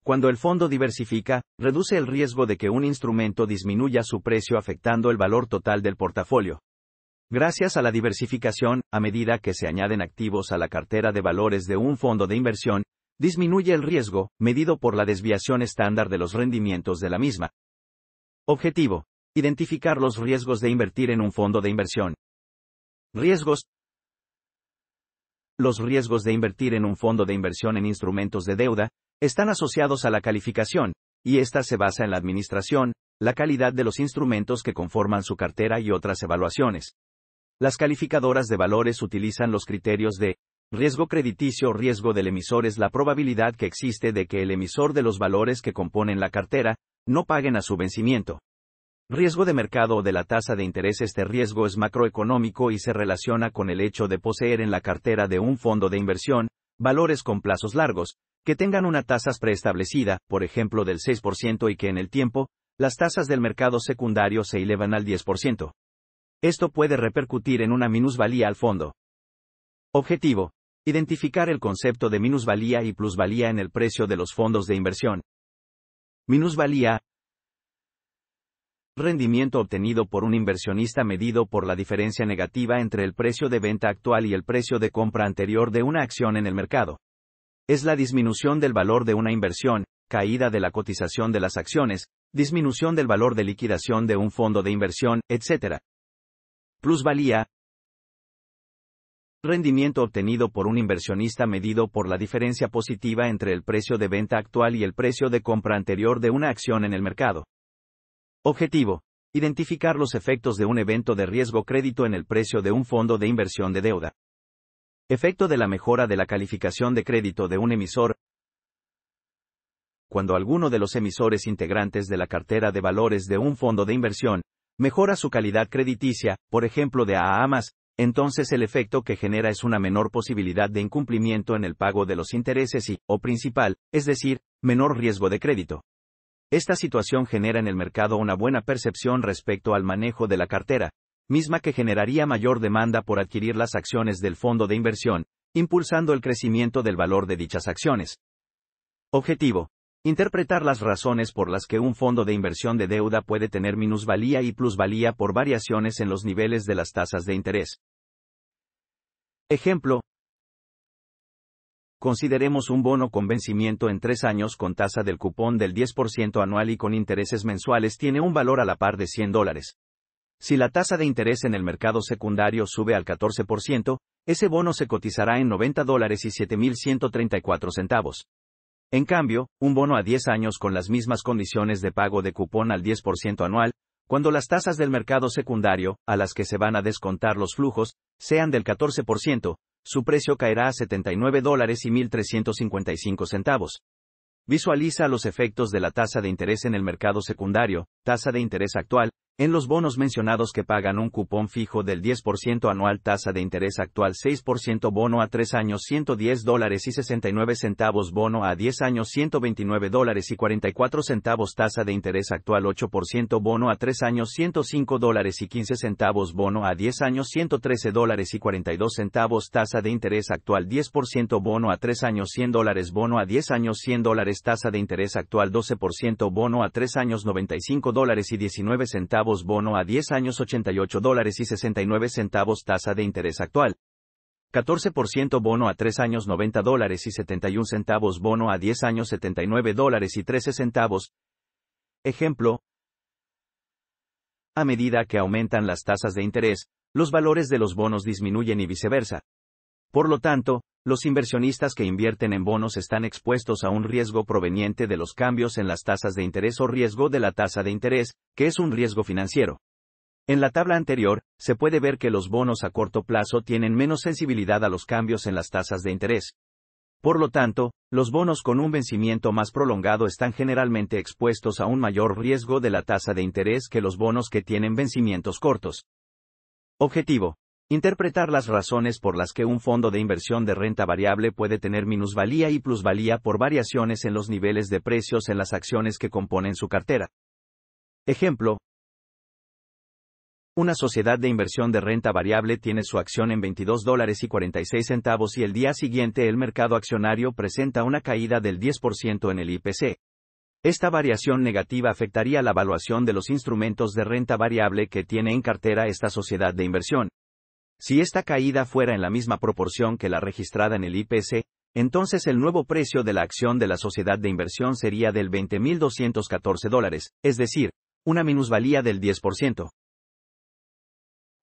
Cuando el fondo diversifica, reduce el riesgo de que un instrumento disminuya su precio, afectando el valor total del portafolio. Gracias a la diversificación, a medida que se añaden activos a la cartera de valores de un fondo de inversión, disminuye el riesgo, medido por la desviación estándar de los rendimientos de la misma. Objetivo: identificar los riesgos de invertir en un fondo de inversión. Riesgos. Los riesgos de invertir en un fondo de inversión en instrumentos de deuda están asociados a la calificación, y esta se basa en la administración, la calidad de los instrumentos que conforman su cartera y otras evaluaciones. Las calificadoras de valores utilizan los criterios de riesgo crediticio. Riesgo del emisor es la probabilidad que existe de que el emisor de los valores que componen la cartera no paguen a su vencimiento. Riesgo de mercado o de la tasa de interés. Este riesgo es macroeconómico y se relaciona con el hecho de poseer en la cartera de un fondo de inversión valores con plazos largos, que tengan una tasa preestablecida, por ejemplo del 6% y que en el tiempo, las tasas del mercado secundario se elevan al 10%. Esto puede repercutir en una minusvalía al fondo. Objetivo: identificar el concepto de minusvalía y plusvalía en el precio de los fondos de inversión. Minusvalía: rendimiento obtenido por un inversionista medido por la diferencia negativa entre el precio de venta actual y el precio de compra anterior de una acción en el mercado. Es la disminución del valor de una inversión, caída de la cotización de las acciones, disminución del valor de liquidación de un fondo de inversión, etc. Plusvalía: rendimiento obtenido por un inversionista medido por la diferencia positiva entre el precio de venta actual y el precio de compra anterior de una acción en el mercado. Objetivo: identificar los efectos de un evento de riesgo crédito en el precio de un fondo de inversión de deuda. Efecto de la mejora de la calificación de crédito de un emisor. Cuando alguno de los emisores integrantes de la cartera de valores de un fondo de inversión mejora su calidad crediticia, por ejemplo de AA+, entonces el efecto que genera es una menor posibilidad de incumplimiento en el pago de los intereses y, o principal, es decir, menor riesgo de crédito. Esta situación genera en el mercado una buena percepción respecto al manejo de la cartera, misma que generaría mayor demanda por adquirir las acciones del fondo de inversión, impulsando el crecimiento del valor de dichas acciones. Objetivo: interpretar las razones por las que un fondo de inversión de deuda puede tener minusvalía y plusvalía por variaciones en los niveles de las tasas de interés. Ejemplo: consideremos un bono con vencimiento en 3 años con tasa del cupón del 10% anual y con intereses mensuales tiene un valor a la par de $100. Si la tasa de interés en el mercado secundario sube al 14%, ese bono se cotizará en $90.7134. En cambio, un bono a 10 años con las mismas condiciones de pago de cupón al 10% anual, cuando las tasas del mercado secundario, a las que se van a descontar los flujos, sean del 14%, su precio caerá a $79.1355. Visualiza los efectos de la tasa de interés en el mercado secundario, tasa de interés actual, en los bonos mencionados que pagan un cupón fijo del 10% anual, tasa de interés actual 6%, bono a 3 años $110.69, bono a 10 años $129.44, tasa de interés actual 8%, bono a 3 años $105.15, bono a 10 años $113.42, tasa de interés actual 10%, bono a 3 años $100, bono a 10 años $100, tasa de interés actual 12%, bono a 3 años $95.19, bono a 10 años $88.69, tasa de interés actual 14%, bono a 3 años $90.71, bono a 10 años $79.13. Ejemplo: a medida que aumentan las tasas de interés, los valores de los bonos disminuyen y viceversa. Por lo tanto, los inversionistas que invierten en bonos están expuestos a un riesgo proveniente de los cambios en las tasas de interés o riesgo de la tasa de interés, que es un riesgo financiero. En la tabla anterior, se puede ver que los bonos a corto plazo tienen menos sensibilidad a los cambios en las tasas de interés. Por lo tanto, los bonos con un vencimiento más prolongado están generalmente expuestos a un mayor riesgo de la tasa de interés que los bonos que tienen vencimientos cortos. Objetivo: interpretar las razones por las que un fondo de inversión de renta variable puede tener minusvalía y plusvalía por variaciones en los niveles de precios en las acciones que componen su cartera. Ejemplo: una sociedad de inversión de renta variable tiene su acción en $22.46 y el día siguiente el mercado accionario presenta una caída del 10% en el IPC. Esta variación negativa afectaría la valuación de los instrumentos de renta variable que tiene en cartera esta sociedad de inversión. Si esta caída fuera en la misma proporción que la registrada en el IPC, entonces el nuevo precio de la acción de la sociedad de inversión sería del $20.214, es decir, una minusvalía del 10%.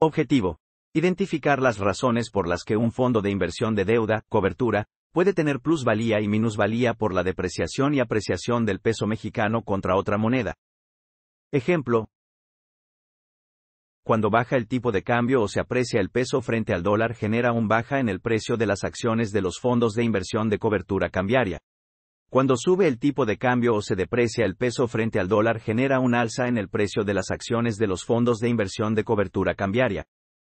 Objetivo: identificar las razones por las que un fondo de inversión de deuda, cobertura, puede tener plusvalía y minusvalía por la depreciación y apreciación del peso mexicano contra otra moneda. Ejemplo: cuando baja el tipo de cambio o se aprecia el peso frente al dólar genera un baja en el precio de las acciones de los fondos de inversión de cobertura cambiaria. Cuando sube el tipo de cambio o se deprecia el peso frente al dólar genera un alza en el precio de las acciones de los fondos de inversión de cobertura cambiaria.